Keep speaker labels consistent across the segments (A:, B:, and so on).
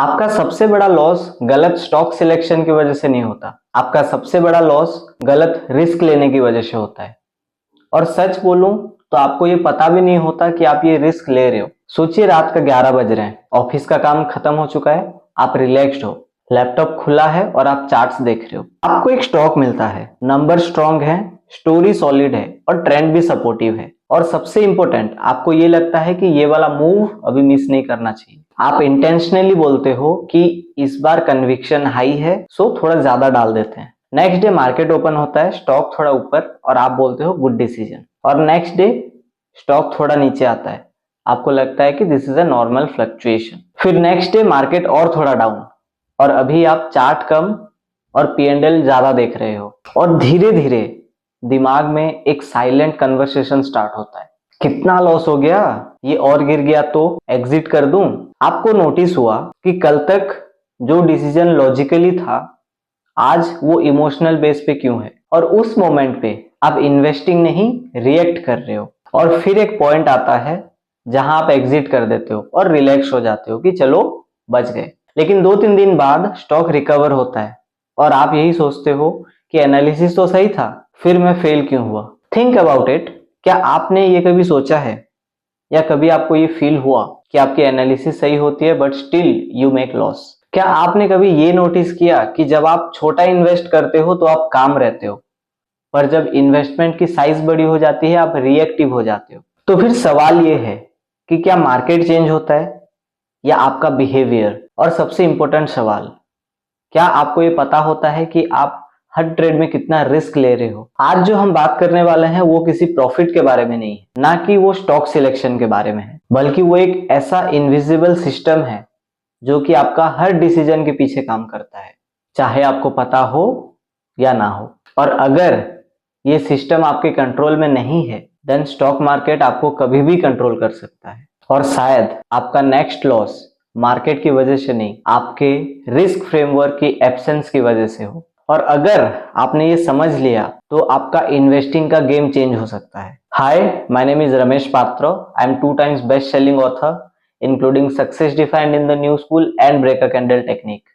A: आपका सबसे बड़ा लॉस गलत स्टॉक सिलेक्शन की वजह से नहीं होता, आपका सबसे बड़ा लॉस गलत रिस्क लेने की वजह से होता है। और सच बोलूं तो आपको ये पता भी नहीं होता कि आप ये रिस्क ले रहे हो। सोचिए रात का 11 बज रहे हैं, ऑफिस का काम खत्म हो चुका है, आप रिलैक्स्ड हो, लैपटॉप खुला है और आप चार्ट्स देख रहे हो। आपको एक स्टॉक मिलता है, नंबर स्ट्रॉन्ग है, स्टोरी सॉलिड है और ट्रेंड भी सपोर्टिव है। और सबसे इंपॉर्टेंट, आपको ये लगता है कि ये वाला मूव अभी मिस नहीं करना चाहिए। आप इंटेंशनली बोलते हो कि इस बार कन्विक्शन हाई है, सो थोड़ा ज्यादा डाल देते हैं। नेक्स्ट डे मार्केट ओपन होता है, स्टॉक थोड़ा ऊपर और आप बोलते हो गुड डिसीजन। और नेक्स्ट डे स्टॉक थोड़ा नीचे आता है, आपको लगता है कि this is a normal fluctuation. फिर नेक्स्ट डे मार्केट और थोड़ा डाउन और अभी आप चार्ट कम और P&L ज्यादा देख रहे हो। और धीरे धीरे दिमाग में एक साइलेंट कन्वर्सेशन स्टार्ट होता है, कितना लॉस हो गया, ये और गिर गया तो एग्जिट कर दूं। आपको नोटिस हुआ कि कल तक जो डिसीजन लॉजिकली था आज वो इमोशनल बेस पे क्यों है। और उस मोमेंट पे आप इन्वेस्टिंग नहीं रिएक्ट कर रहे हो। और फिर एक पॉइंट आता है जहां आप एग्जिट कर देते हो और रिलैक्स हो जाते हो कि चलो बच गए। लेकिन 2-3 दिन बाद स्टॉक रिकवर होता है और आप यही सोचते हो कि एनालिसिस तो सही था, फिर मैं फेल क्यों हुआ। Think about it. क्या आपने ये कभी सोचा है या कभी आपको ये फील हुआ कि आपकी एनालिसिस सही होती है but still you make loss? क्या आपने कभी ये नोटिस किया कि जब आप छोटा इन्वेस्ट करते हो तो आप काम रहते हो, पर जब इन्वेस्टमेंट की साइज बड़ी हो जाती है आप रिएक्टिव हो जाते हो? तो फिर सवाल ये है कि क्या मार्केट चेंज होता है या आपका बिहेवियर? और सबसे इंपॉर्टेंट सवाल, क्या आपको ये पता होता है कि आप हर ट्रेड में कितना रिस्क ले रहे हो? आज जो हम बात करने वाले हैं वो किसी प्रॉफिट के बारे में नहीं है, ना कि वो स्टॉक सिलेक्शन के बारे में है, बल्कि वो एक ऐसा इनविजिबल सिस्टम है जो कि आपका हर डिसीजन के पीछे काम करता है, चाहे आपको पता हो या ना हो। और अगर ये सिस्टम आपके कंट्रोल में नहीं है देन स्टॉक मार्केट आपको कभी भी कंट्रोल कर सकता है। और शायद आपका नेक्स्ट लॉस मार्केट की वजह से नहीं, आपके रिस्क फ्रेमवर्क की एब्सेंस की वजह से हो। और अगर आपने ये समझ लिया तो आपका इन्वेस्टिंग का गेम चेंज हो सकता है। हाय, माय नेम इज रमेश पात्र। I am 2 times best selling author including Success Defined in the New School and Break a Candle Technique,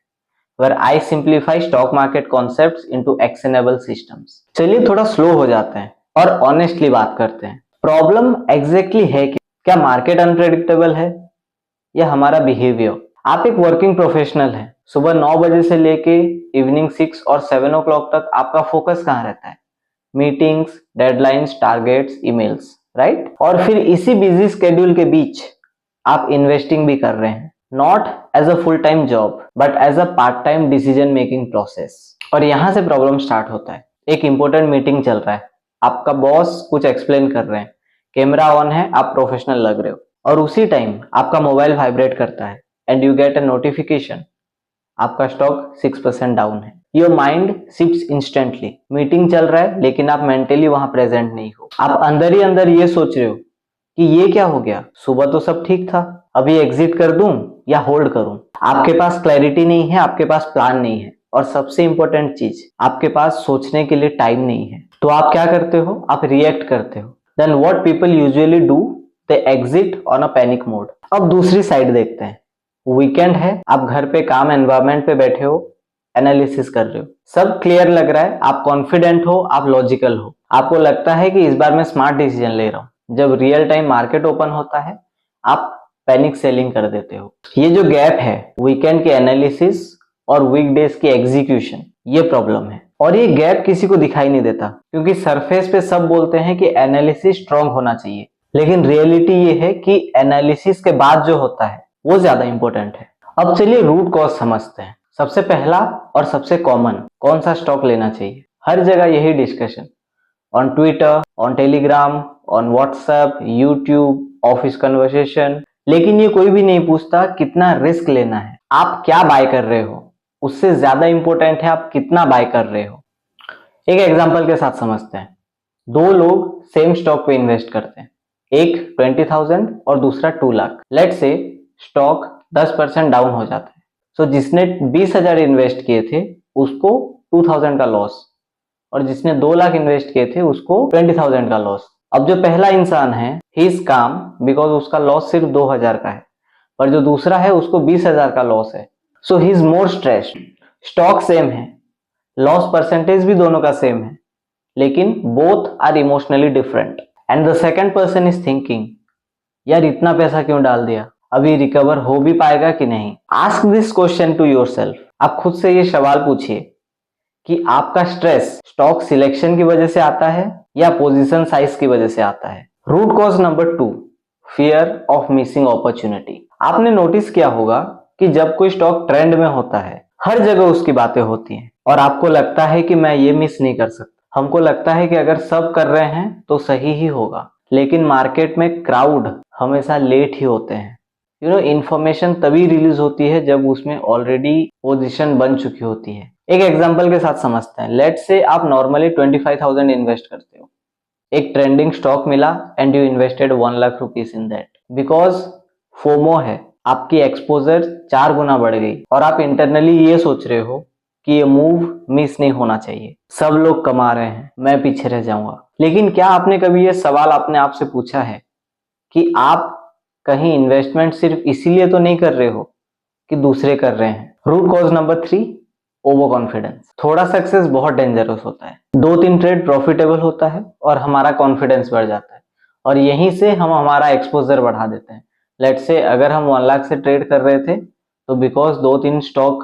A: where I simplify stock market concepts into actionable systems। चलिए थोड़ा slow हो जाते हैं और honestly बात करते हैं। प्रॉब्लम एग्जैक्टली है कि क्या मार्केट अनप्रेडिक्टेबल है या हमारा बिहेवियर? आप एक वर्किंग प्रोफेशनल हैं, सुबह 9 बजे से लेके इवनिंग 6 और 7 o'clock तक आपका फोकस कहाँ रहता है? Meetings, deadlines, targets, emails, right? और फिर इसी बिजी स्केड्यूल के बीच आप इन्वेस्टिंग भी कर रहे हैं, not as a full time job but as a part time decision making process. और यहां से प्रॉब्लम स्टार्ट होता है। एक इंपॉर्टेंट मीटिंग चल रहा है, आपका बॉस कुछ एक्सप्लेन कर रहे हैं, कैमरा ऑन है, आप प्रोफेशनल लग रहे हो, और उसी टाइम आपका मोबाइल वाइब्रेट करता है and you get a notification, आपका स्टॉक 6% डाउन है। Your mind shifts instantly. Meeting चल रहा है लेकिन आप मेंटली वहां प्रेजेंट नहीं हो। आप अंदर ही अंदर ये सोच रहे हो कि ये क्या हो गया, सुबह तो सब ठीक था, अभी एग्जिट कर दूं या होल्ड करूं। आपके पास क्लैरिटी नहीं है, आपके पास प्लान नहीं है, और सबसे इंपॉर्टेंट चीज, आपके पास सोचने के लिए टाइम नहीं है। तो आप क्या करते हो? आप रिएक्ट करते हो। Then what people usually do, they exit on a panic mode. अब दूसरी साइड देखते हैं। वीकेंड है, आप घर पे काम एनवायरमेंट पे बैठे हो, एनालिसिस कर रहे हो, सब क्लियर लग रहा है, आप कॉन्फिडेंट हो, आप लॉजिकल हो, आपको लगता है कि इस बार मैं स्मार्ट डिसीजन ले रहा हूं। जब रियल टाइम मार्केट ओपन होता है आप पैनिक सेलिंग कर देते हो। ये जो गैप है वीकेंड के एनालिसिस और वीकडेज की एग्जीक्यूशन, ये प्रॉब्लम है। और ये गैप किसी को दिखाई नहीं देता क्योंकि सरफेस पे सब बोलते हैं कि एनालिसिस स्ट्रांग होना चाहिए, लेकिन रियलिटी ये है कि एनालिसिस के बाद जो होता है वो ज्यादा इंपॉर्टेंट है। अब चलिए रूट कॉज समझते हैं। सबसे पहला और सबसे कॉमन, कौन सा स्टॉक लेना चाहिए? हर जगह यही discussion, on Twitter, on Telegram, on WhatsApp, YouTube, office conversation, लेकिन ये कोई भी नहीं पूछता कितना रिस्क लेना है। आप क्या बाय कर रहे हो, उससे ज्यादा इंपॉर्टेंट है आप कितना बाय कर रहे हो। एक एग्जांपल के साथ समझते हैं। दो लोग सेम स्टॉक पे इन्वेस्ट करते हैं, एक 20,000 और दूसरा 2 lakh. Let's say stock 10% down हो जाता है, सो जिसने 20,000 इन्वेस्ट किए थे उसको 2,000 का लॉस, और जिसने 2 लाख इन्वेस्ट किए थे उसको 20,000 का लॉस। अब जो पहला इंसान है ही इज काम बिकॉज उसका लॉस सिर्फ 2,000 का है, पर जो दूसरा है उसको 20,000 का लॉस है so he is more stressed. Stock same है, लॉस परसेंटेज भी दोनों का सेम है, लेकिन both are emotionally different. And the second person is thinking, यार इतना पैसा क्यों डाल दिया, अभी रिकवर हो भी पाएगा कि नहीं। Ask this question to yourself. आप खुद से ये सवाल पूछिए कि आपका स्ट्रेस स्टॉक सिलेक्शन की वजह से आता है या पोजीशन साइज की वजह से आता है। Root cause number 2, fear of missing opportunity. आपने नोटिस किया होगा कि जब कोई स्टॉक ट्रेंड में होता है, हर जगह उसकी बातें होती हैं और आपको लगता है कि मैं ये मिस नहीं कर सकता। हमको लगता है कि अगर सब कर रहे हैं तो सही ही होगा, लेकिन मार्केट में क्राउड हमेशा लेट ही होते हैं। इंफॉर्मेशन तभी रिलीज होती है जब उसमें ऑलरेडी पोजीशन बन चुकी होती है। एक एग्जांपल के साथ समझते हैं। लेट्स से आप नॉर्मली 25,000 इन्वेस्ट करते हो, एक ट्रेंडिंग स्टॉक मिला and you invested 1 lakh rupees in that. Because FOMO है, आपकी एक्सपोजर 4 गुना बढ़ गई और आप इंटरनली ये सोच रहे हो कि ये मूव मिस नहीं होना चाहिए, सब लोग कमा रहे हैं, मैं पीछे रह जाऊंगा। लेकिन क्या आपने कभी ये सवाल अपने आप से पूछा है कि आप कहीं इन्वेस्टमेंट सिर्फ इसीलिए तो नहीं कर रहे हो कि दूसरे कर रहे हैं। Root cause number 3, over confidence. थोड़ा सक्सेस बहुत डेंजरस होता है, 2-3 ट्रेड प्रॉफिटेबल होता है और हमारा कॉन्फिडेंस बढ़ जाता है और यहीं से हम हमारा एक्सपोजर बढ़ा देते हैं। लेट्स से अगर हम 1 लाख से ट्रेड कर रहे थे तो बिकॉज 2-3 स्टॉक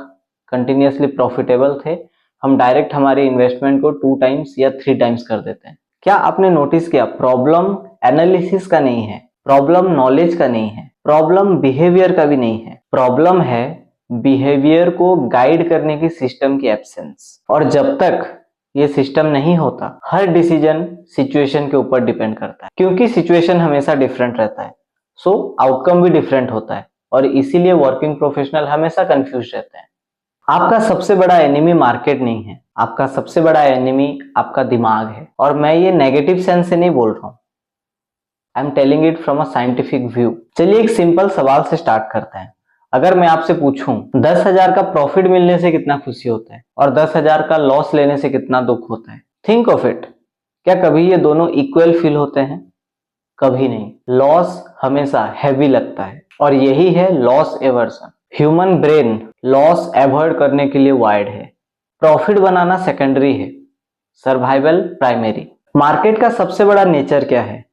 A: कंटिन्यूसली प्रॉफिटेबल थे, हम डायरेक्ट हमारी इन्वेस्टमेंट को 2 टाइम्स या 3 टाइम्स कर देते हैं। क्या आपने नोटिस किया, प्रॉब्लम एनालिसिस का नहीं है, प्रॉब्लम नॉलेज का नहीं है, प्रॉब्लम बिहेवियर का भी नहीं है, प्रॉब्लम है बिहेवियर को गाइड करने की सिस्टम की एब्सेंस। और जब तक ये सिस्टम नहीं होता, हर डिसीजन सिचुएशन के ऊपर डिपेंड करता है, क्योंकि सिचुएशन हमेशा डिफरेंट रहता है, सो आउटकम भी डिफरेंट होता है और इसीलिए वर्किंग प्रोफेशनल हमेशा कंफ्यूज रहते हैं। आपका सबसे बड़ा एनिमी मार्केट नहीं है, आपका सबसे बड़ा एनिमी आपका दिमाग है। और मैं ये नेगेटिव सेंस से नहीं बोल रहा हूं, I am telling it from a scientific view. चलिए एक सिंपल सवाल से स्टार्ट करते हैं। अगर मैं आपसे पूछूं 10,000 का प्रॉफिट मिलने से कितना खुशी होता है और 10,000 का लॉस लेने से कितना दुख होता है, थिंक ऑफ इट। क्या कभी ये दोनों इक्वल फील होते हैं? कभी नहीं। लॉस हमेशा हैवी लगता है और यही है loss aversion. Human brain loss avoid करने के लिए वायर्ड है, प्रॉफिट बनाना सेकेंडरी है, सर्वाइवल प्राइमरी। मार्केट का सबसे बड़ा नेचर क्या है?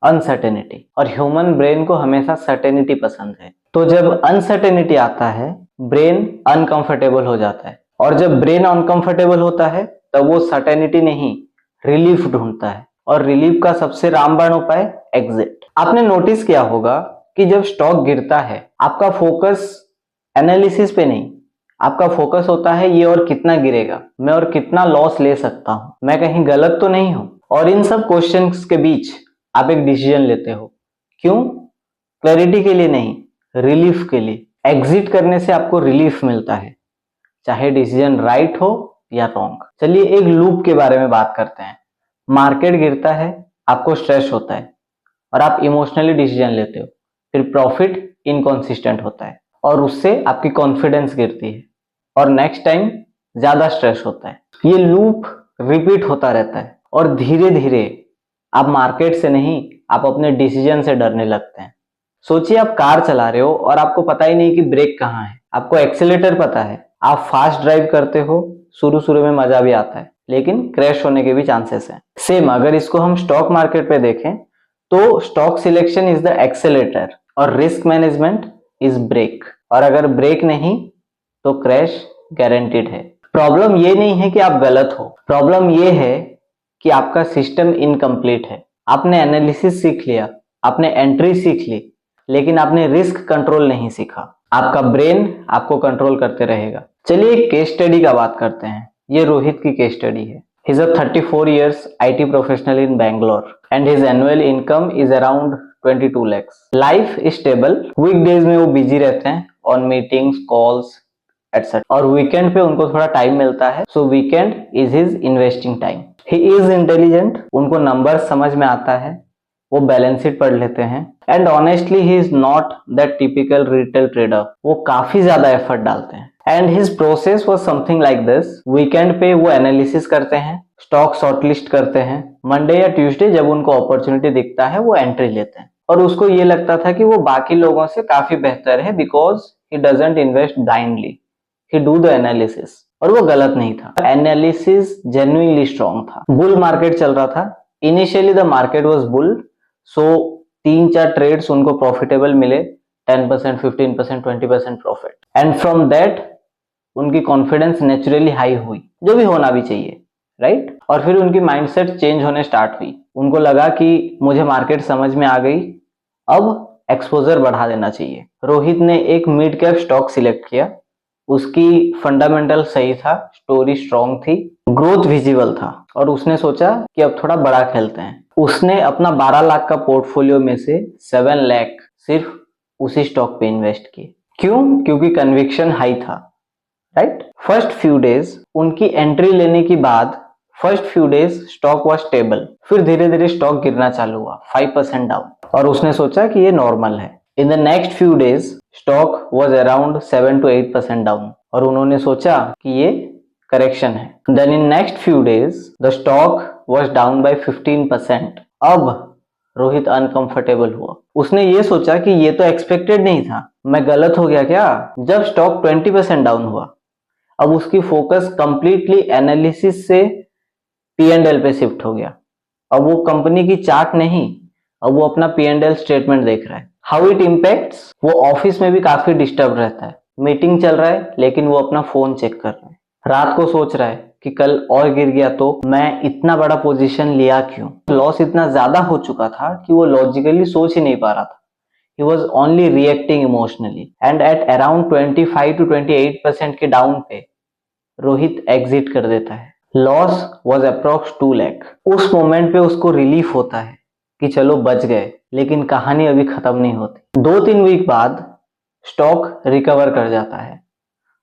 A: अनसर्टेनिटी। और ह्यूमन ब्रेन को हमेशा सर्टेनिटी पसंद है। तो जब अनसर्टेनिटी आता है, ब्रेन अनकंफर्टेबल हो जाता है और जब ब्रेन अनकंफर्टेबल होता है तब वो सर्टेनिटी नहीं, रिलीफ ढूंढता है और रिलीफ का सबसे रामबाण उपाय एग्जिट। आपने नोटिस किया होगा कि जब स्टॉक गिरता है, आपका फोकस एनालिसिस पे नहीं, आपका फोकस होता है ये और कितना गिरेगा, मैं और कितना लॉस ले सकता हूं, मैं कहीं गलत तो नहीं हूं। और इन सब क्वेश्चंस के बीच आप एक डिसीजन लेते हो। क्यों? क्लैरिटी के लिए नहीं, रिलीफ के लिए। एग्जिट करने से आपको रिलीफ मिलता है, चाहे डिसीजन राइट हो या रॉन्ग। चलिए एक लूप के बारे में बात करते हैं। मार्केट गिरता है, आपको स्ट्रेस होता है और आप इमोशनली डिसीजन लेते हो, फिर प्रॉफिट इनकॉन्सिस्टेंट होता है और उससे आपकी कॉन्फिडेंस गिरती है और नेक्स्ट टाइम ज्यादा स्ट्रेस होता है। ये लूप रिपीट होता रहता है और धीरे धीरे आप मार्केट से नहीं, आप अपने डिसीजन से डरने लगते हैं। सोचिए आप कार चला रहे हो और आपको पता ही नहीं कि ब्रेक कहाँ है, आपको एक्सीलेटर पता है, आप फास्ट ड्राइव करते हो, शुरू शुरू में मजा भी आता है लेकिन क्रैश होने के भी चांसेस हैं। सेम अगर इसको हम स्टॉक मार्केट पे देखें तो stock selection is the accelerator और रिस्क मैनेजमेंट इज ब्रेक, और अगर ब्रेक नहीं तो क्रैश गारंटीड है। प्रॉब्लम ये नहीं है कि आप गलत हो, प्रॉब्लम ये है कि आपका सिस्टम इनकम्प्लीट है। आपने एनालिसिस सीख लिया, आपने एंट्री सीख ली, लेकिन आपने रिस्क कंट्रोल नहीं सीखा। आपका ब्रेन आपको कंट्रोल करते रहेगा। चलिए एक केस स्टडी का बात करते हैं। ये रोहित की केस स्टडी है। He is a 34 years IT professional in Bangalore and his annual income is around 22 lakhs। Life is stable, weekdays में वो बिजी रहते हैं ऑन मीटिंग्स, कॉल्स एटसेट्रा, और वीकेंड पे उनको थोड़ा टाइम मिलता है, so weekend is his investing time. He is intelligent, उनको नंबर समझ में आता है, वो बैलेंस शीट पढ़ लेते हैं and honestly he is not that typical retail trader, वो काफी ज्यादा एफर्ट डालते हैं। And his process was something like this. Weekend पे वो एनालिसिस करते हैं, स्टॉक शॉर्टलिस्ट करते हैं, मंडे या ट्यूसडे जब उनको अपॉर्चुनिटी दिखता है वो एंट्री लेते हैं। और उसको ये लगता था कि वो बाकी लोगों से काफी बेहतर है because he doesn't invest blindly, he do the analysis, और वो गलत नहीं था। एनालिसिस जेन्युइनली स्ट्रॉन्ग था। बुल मार्केट चल रहा था। Initially the market was bull, so 3-4 trades उनको प्रॉफिटेबल मिले, 10%, 15%, 20% प्रॉफिट, एंड फ्रॉम दैट उनकी कॉन्फिडेंस नेचुरली हाई हुई, जो भी होना भी चाहिए, राइट। और फिर उनकी माइंडसेट चेंज होने स्टार्ट हुई। उनको लगा कि मुझे मार्केट समझ में आ गई, अब एक्सपोजर बढ़ा देना चाहिए। रोहित ने एक मिड कैप स्टॉक सिलेक्ट किया। उसकी फंडामेंटल सही था, स्टोरी स्ट्रॉन्ग थी, ग्रोथ विजिबल था, और उसने सोचा कि अब थोड़ा बड़ा खेलते हैं। उसने अपना 12 लाख का पोर्टफोलियो में से 7 लाख सिर्फ उसी स्टॉक पे इन्वेस्ट किए। क्यों? क्योंकि कन्विक्शन हाई था, राइट। फर्स्ट फ्यू डेज उनकी एंट्री लेने के बाद first few days stock was stable, फिर धीरे धीरे स्टॉक गिरना चालू हुआ, 5% डाउन, और उसने सोचा कि ये नॉर्मल है। In the next few days stock was around 7 to 8% down, और उन्होंने सोचा कि ये करेक्शन है। Then in next few days the stock was down by 15%। अब रोहित अनकंफर्टेबल हुआ। उसने ये सोचा कि ये तो एक्सपेक्टेड नहीं था, मैं गलत हो गया क्या? जब स्टॉक 20% डाउन हुआ, अब उसकी फोकस कंप्लीटली एनालिसिस से P&L पे शिफ्ट हो गया। अब वो कंपनी की चार्ट नहीं, अब वो अपना P&L स्टेटमेंट देख रहा है। How it impacts? वो ऑफिस में भी काफी डिस्टर्ब रहता है। मीटिंग चल रहा है लेकिन वो अपना फोन चेक कर रहा है। रात को सोच रहा है कि कल और गिर गया तो मैं इतना बड़ा पोजीशन लिया क्यों? लॉस इतना ज्यादा हो चुका था कि वो लॉजिकली सोच ही नहीं पा रहा था। He was only reacting emotionally, and at around 25 to 28% के डाउन पे रोहित एग्जिट कर देता है। Loss was approx 2 lakh. उस मोमेंट पे उसको रिलीफ होता है कि चलो बच गए, लेकिन कहानी अभी खत्म नहीं होती। 2-3 वीक बाद स्टॉक रिकवर कर जाता है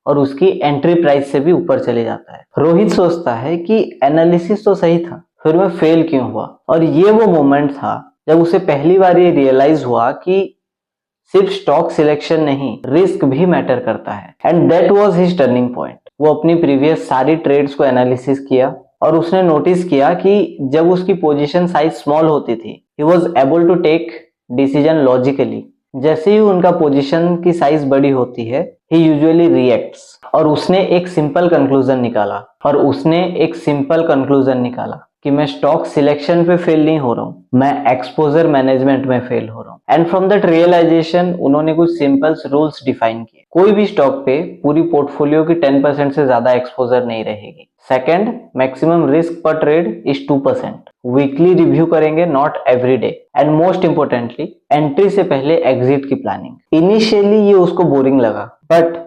A: और उसकी एंट्री प्राइस से भी ऊपर चले जाता है। रोहित सोचता है कि एनालिसिस तो सही था, फिर मैं फेल क्यों हुआ? और ये वो मोमेंट था जब उसे पहली बार ये रियलाइज हुआ कि सिर्फ स्टॉक सिलेक्शन नहीं, रिस्क भी मैटर करता है। And that was his turning point. वो अपनी प्रीवियस सारी ट्रेड्स को एनालिसिस किया और उसने नोटिस किया कि जब उसकी पोजीशन साइज स्मॉल होती थी, he was able to take decision logically. जैसे ही उनका पोजीशन की साइज बड़ी होती है, ही यूजुअली रिएक्ट्स। और उसने एक सिंपल कंक्लूजन निकाला कि मैं स्टॉक सिलेक्शन पे फेल नहीं हो रहा हूँ, मैं एक्सपोजर मैनेजमेंट में फेल हो रहा हूँ। एंड फ्रॉम दैट रियलाइजेशन उन्होंने कुछ सिंपल रूल्स डिफाइन किए। कोई भी स्टॉक पे पूरी पोर्टफोलियो की 10% से ज्यादा एक्सपोजर नहीं रहेगी। सेकंड, मैक्सिमम रिस्क पर ट्रेड इज 2%। वीकली रिव्यू करेंगे, not every day. And most importantly, entry से पहले एग्जिट की प्लानिंग। इनिशियली ये उसको बोरिंग लगा, but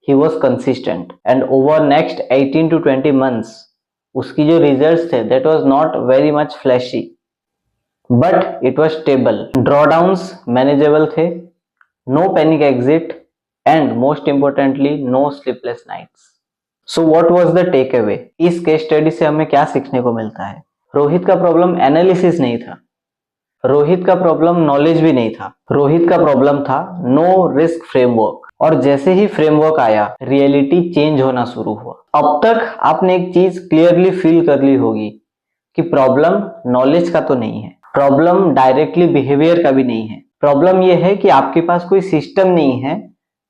A: he was consistent, and over next 18 to 20 months उसकी जो रिजल्ट्स थे, that was not very much flashy, but it was stable. Drawdowns manageable थे, no panic exit, and most importantly no sleepless nights. So what was the take away? इस case study से हमें क्या सीखने को मिलता है? रोहित का प्रॉब्लम एनालिसिस नहीं था, रोहित का प्रॉब्लम नॉलेज भी नहीं था, रोहित का प्रॉब्लम था नो रिस्क फ्रेमवर्क। और जैसे ही फ्रेमवर्क आया, रियलिटी चेंज होना शुरू हुआ। अब तक आपने एक चीज क्लियरली फील कर ली होगी कि प्रॉब्लम नॉलेज का तो नहीं है, प्रॉब्लम डायरेक्टली बिहेवियर का भी नहीं है। प्रॉब्लम यह है कि आपके पास कोई सिस्टम नहीं है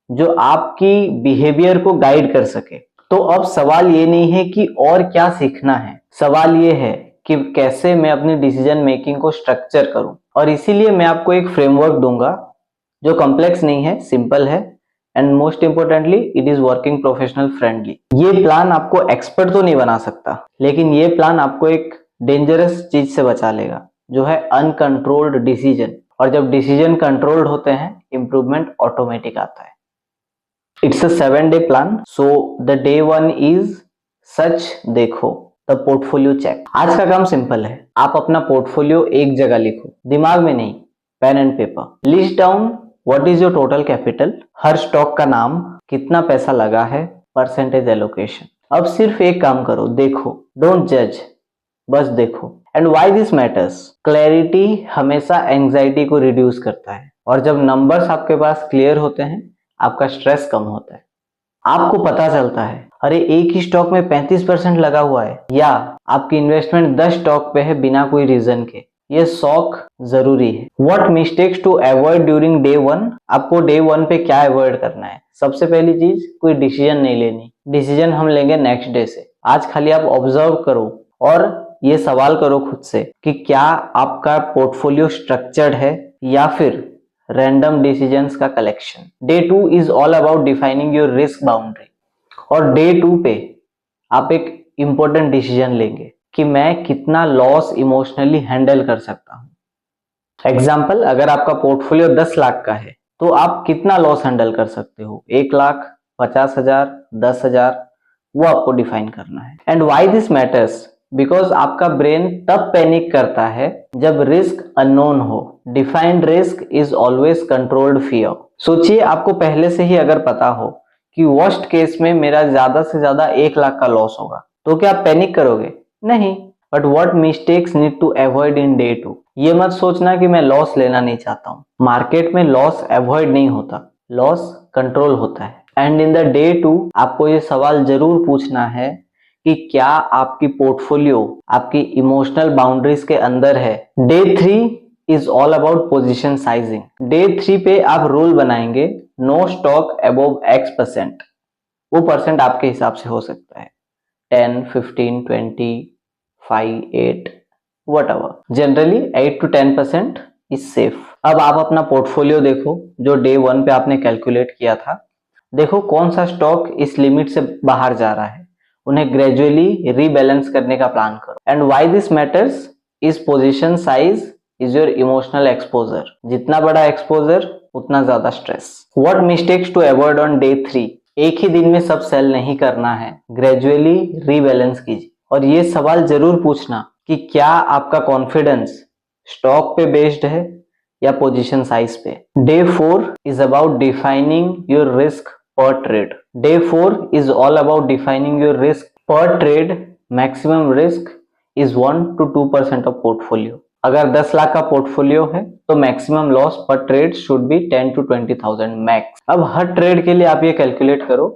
A: जो आपकी बिहेवियर को गाइड कर सके। तो अब सवाल ये नहीं है कि और क्या सीखना है, सवाल ये है कि कैसे मैं अपनी डिसीजन मेकिंग को स्ट्रक्चर करूं। और इसीलिए मैं आपको एक फ्रेमवर्क दूंगा जो कॉम्प्लेक्स नहीं है, सिंपल है, and most importantly it is working professional friendly. ये प्लान आपको एक्सपर्ट तो नहीं बना सकता, लेकिन ये प्लान आपको एक डेंजरस चीज से बचा लेगा, जो है अनकंट्रोल्ड डिसीजन। और जब डिसीजन कंट्रोल्ड होते हैं, इंप्रूवमेंट ऑटोमेटिक आता है। It's a 7-day plan, so the day 1 is such देखो द पोर्टफोलियो चेक। आज का काम सिंपल है, आप अपना पोर्टफोलियो एक जगह लिखो, दिमाग में नहीं, pen and paper. List down what is your total capital, हर स्टॉक का नाम, कितना पैसा लगा है, परसेंटेज एलोकेशन। अब सिर्फ एक काम करो, देखो, डोंट जज, बस देखो। And why this matters? Clarity हमेशा एंजाइटी को रिड्यूस करता है, और जब नंबर्स आपके पास क्लियर होते हैं, आपका स्ट्रेस कम होता है। आपको पता चलता है, अरे एक ही स्टॉक में 35% लगा हुआ है, या आपकी इन्वेस्टमेंट 10 स्टॉक पे है बिना कोई रीजन के। ये शॉक जरूरी है। What mistakes to avoid during day 1? आपको डे 1 पे क्या अवॉइड करना है? सबसे पहली चीज, कोई डिसीजन नहीं लेनी, डिसीजन हम लेंगे नेक्स्ट डे से। आज खाली आप ऑब्जर्व करो और ये सवाल करो खुद से कि क्या आपका पोर्टफोलियो स्ट्रक्चर्ड है या फिर रैंडम डिसीजंस का collection. Day 2 is all about defining your risk boundary, और डे 2 पे आप एक इंपॉर्टेंट डिसीजन लेंगे कि मैं कितना लॉस इमोशनली हैंडल कर सकता हूँ। एग्जाम्पल, अगर आपका पोर्टफोलियो 10 लाख का है तो आप कितना लॉस हैंडल कर सकते हो, 1 लाख, 50,000, 10,000, वो आपको डिफाइन करना है। And why this matters, because आपका ब्रेन तब पैनिक करता है जब रिस्क अननोन हो। Defined risk is always controlled fear. सोचिए, आपको पहले से ही अगर पता हो कि वर्स्ट केस में मेरा ज्यादा से ज्यादा 1 लाख का लॉस होगा, तो क्या आप पैनिक करोगे? नहीं। But what mistakes need to avoid in day 2? ये मत सोचना कि मैं लॉस लेना नहीं चाहता हूँ। मार्केट में लॉस अवॉइड नहीं होता, लॉस कंट्रोल होता है। एंड इन द डे 2 आपको ये सवाल जरूर पूछना है कि क्या आपकी पोर्टफोलियो आपकी इमोशनल बाउंड्रीज के अंदर है। Day 3 is all about position sizing. Day 3 पे आप रूल बनाएंगे, नो स्टॉक अबोव X%। वो परसेंट आपके हिसाब से हो सकता है 10, 15, 20, 5, 8, whatever। Generally 8 to 10% is safe. अब आप अपना पोर्टफोलियो देखो जो डे 1 पे आपने कैलकुलेट किया था। देखो कौन सा स्टॉक इस लिमिट से बाहर जा रहा है, उन्हें ग्रेजुअली रीबैलेंस करने का प्लान करो। And why this matters is position size is your emotional exposure. जितना बड़ा एक्सपोजर उतना ज्यादा stress. What mistakes to avoid on day 3? एक ही दिन में सब सेल नहीं करना है, ग्रेजुअली रीबैलेंस कीजिए। और ये सवाल जरूर पूछना कि क्या आपका कॉन्फिडेंस स्टॉक पे बेस्ड है या पोजीशन साइज पे। Day 4 is about defining your risk per trade. Day 4 is all about defining your risk per trade. Maximum risk is 1 to 2% of portfolio. अगर 10 लाख का पोर्टफोलियो है तो मैक्सिमम लॉस पर trade should be 10 to 20,000 max. अब हर trade के लिए आप ये कैलकुलेट करो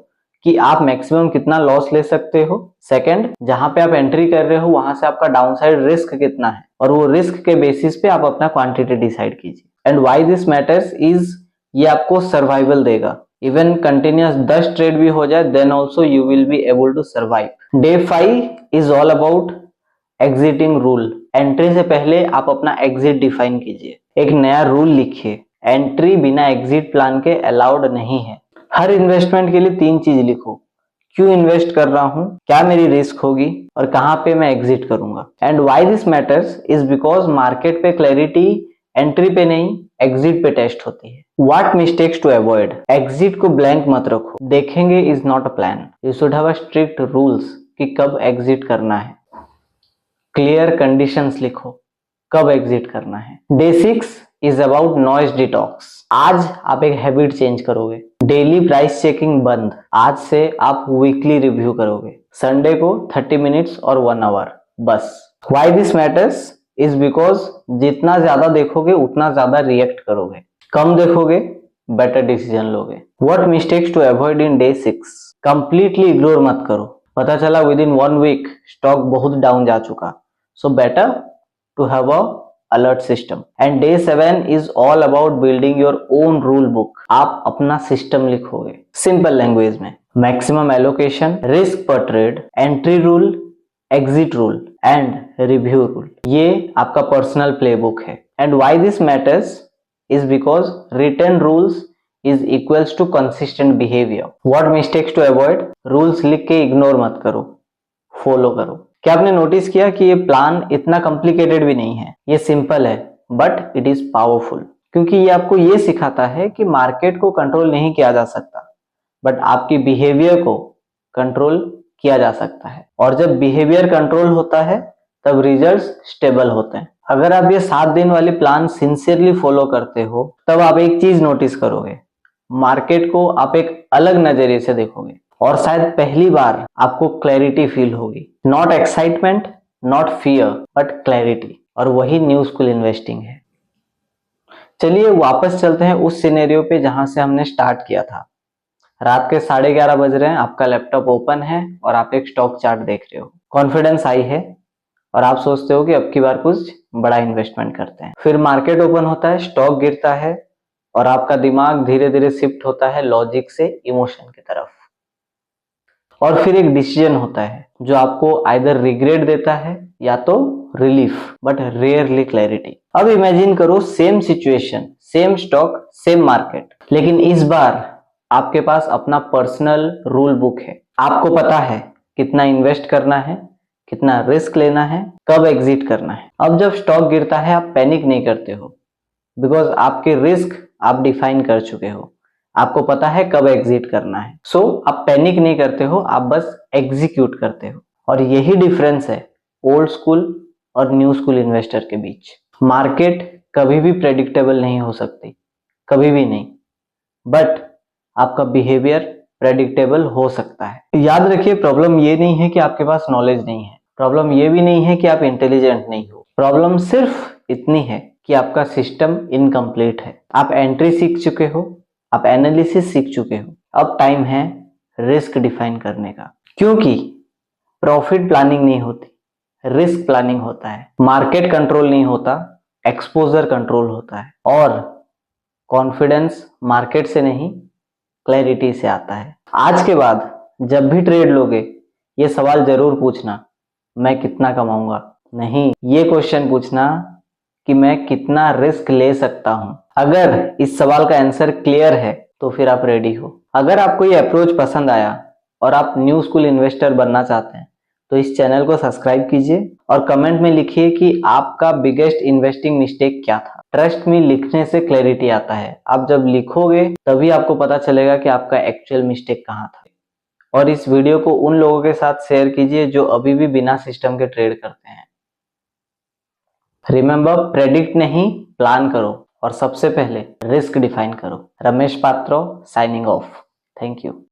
A: कि आप मैक्सिमम कितना लॉस ले सकते हो। सेकंड, जहां पे आप एंट्री कर रहे हो वहां से आपका डाउनसाइड रिस्क कितना है, और वो रिस्क के बेसिस पे आप अपना क्वांटिटी डिसाइड कीजिए। And why this matters is, ये आपको सर्वाइवल देगा। इवन कंटिन्यूअस 10 ट्रेड भी हो जाए then also you will be able to survive. Day 5 is all about exiting rule. Entry से पहले आप अपना एग्जिट डिफाइन कीजिए, एक नया रूल लिखिए। एंट्री बिना एग्जिट प्लान के अलाउड नहीं है। हर इन्वेस्टमेंट के लिए 3 चीज लिखो, क्यों इन्वेस्ट कर रहा हूं, क्या मेरी रिस्क होगी, और कहां पे मैं एग्जिट करूंगा। And why this matters is because market पे क्लैरिटी एंट्री पे नहीं एग्जिट पे टेस्ट होती है। What mistakes to avoid? Exit को ब्लैंक मत रखो, देखेंगे is not a plan. You should have a strict rules कि कब एग्जिट करना है। क्लियर कंडीशंस लिखो कब एग्जिट करना है। Day 6 is about noise detox. आज आप एक हैबिट चेंज करोगे, डेली प्राइस चेकिंग बंद। आज से आप वीकली रिव्यू करोगे, संडे को 30 मिनट्स और 1 आवर बस। Why this matters is because जितना ज्यादा देखोगे उतना ज्यादा रिएक्ट करोगे, कम देखोगे बेटर डिसीजन लोगे। What mistakes to avoid in day 6? Completely ignore मत करो। पता चला विद इन 1 वीक स्टॉक बहुत डाउन जा चुका, so better to have a alert system. And day 7 is all about building your own rule book. आप अपना सिस्टम लिखोगे सिंपल लैंग्वेज में। मैक्सिमम एलोकेशन, रिस्क पर trade, entry rule, exit rule and review rule, ये आपका personal playbook है। And why this matters is because written rules is equals to consistent behaviour. What mistakes to avoid? Rules लिख के ignore मत करो, follow करो। क्या आपने नोटिस किया कि ये प्लान इतना कॉम्प्लिकेटेड भी नहीं है, ये सिंपल है बट इट इज पावरफुल, क्योंकि ये आपको ये सिखाता है कि मार्केट को कंट्रोल नहीं किया जा सकता बट आपकी बिहेवियर को कंट्रोल किया जा सकता है। और जब बिहेवियर कंट्रोल होता है तब रिजल्ट्स स्टेबल होते हैं। अगर आप ये 7 दिन वाली प्लान सिंसियरली फॉलो करते हो तब आप एक चीज नोटिस करोगे, मार्केट को आप एक अलग नजरिए से देखोगे और शायद पहली बार आपको क्लैरिटी फील होगी। Not excitement, not fear but clarity. और वही न्यू स्कूल इन्वेस्टिंग है। चलिए वापस चलते हैं उस सिनेरियो पे जहां से हमने स्टार्ट किया था। रात के 11:30 बज रहे हैं, आपका लैपटॉप ओपन है और आप एक स्टॉक चार्ट देख रहे हो। कॉन्फिडेंस आई है और आप सोचते हो कि अब की बार कुछ बड़ा इन्वेस्टमेंट करते हैं। फिर मार्केट ओपन होता है, स्टॉक गिरता है और आपका दिमाग धीरे धीरे शिफ्ट होता है लॉजिक से इमोशन की तरफ। और फिर एक डिसीजन होता है जो आपको आइदर रिग्रेट देता है या तो रिलीफ, बट रेयरली क्लैरिटी। अब इमेजिन करो same situation, same stock, same market, लेकिन इस बार आपके पास अपना पर्सनल रूल बुक है। आपको पता है कितना इन्वेस्ट करना है, कितना रिस्क लेना है, कब एग्जिट करना है। अब जब स्टॉक गिरता है आप पैनिक नहीं करते हो, बिकॉज आपके रिस्क आप डिफाइन कर चुके हो, आपको पता है कब एग्जिट करना है। सो आप पैनिक नहीं करते हो, आप बस एग्जीक्यूट करते हो। और यही डिफरेंस है ओल्ड स्कूल और न्यू स्कूल इन्वेस्टर के बीच। मार्केट कभी भी प्रेडिक्टेबल नहीं हो सकती, कभी भी नहीं, बट आपका बिहेवियर प्रेडिक्टेबल हो सकता है। याद रखिए, प्रॉब्लम ये नहीं है कि आपके पास नॉलेज नहीं है, प्रॉब्लम ये भी नहीं है कि आप इंटेलिजेंट नहीं हो, प्रॉब्लम सिर्फ इतनी है कि आपका सिस्टम इनकम्प्लीट है। आप एंट्री सीख चुके हो, आप एनालिसिस सीख चुके हो, अब टाइम है रिस्क डिफाइन करने का। क्योंकि प्रॉफिट प्लानिंग नहीं होती, रिस्क प्लानिंग होता है। मार्केट कंट्रोल नहीं होता, एक्सपोजर कंट्रोल होता है। और कॉन्फिडेंस मार्केट से नहीं, क्लैरिटी से आता है। आज के बाद जब भी ट्रेड लोगे ये सवाल जरूर पूछना, मैं कितना कमाऊंगा? नहीं, ये क्वेश्चन पूछना कि मैं कितना रिस्क ले सकता हूं। अगर इस सवाल का आंसर क्लियर है तो फिर आप रेडी हो। अगर आपको ये अप्रोच पसंद आया और आप न्यू स्कूल इन्वेस्टर बनना चाहते हैं तो इस चैनल को सब्सक्राइब कीजिए और कमेंट में लिखिए कि आपका बिगेस्ट इन्वेस्टिंग मिस्टेक क्या था। ट्रस्ट में लिखने से क्लैरिटी आता है। आप जब लिखोगे तभी आपको पता चलेगा कि आपका एक्चुअल मिस्टेक कहाँ था। और इस वीडियो को उन लोगों के साथ शेयर कीजिए जो अभी भी बिना सिस्टम के ट्रेड करते हैं। रिमेंबर, प्रेडिक्ट नहीं, प्लान करो और सबसे पहले रिस्क डिफाइन करो। Ramesh Patro signing off. Thank you.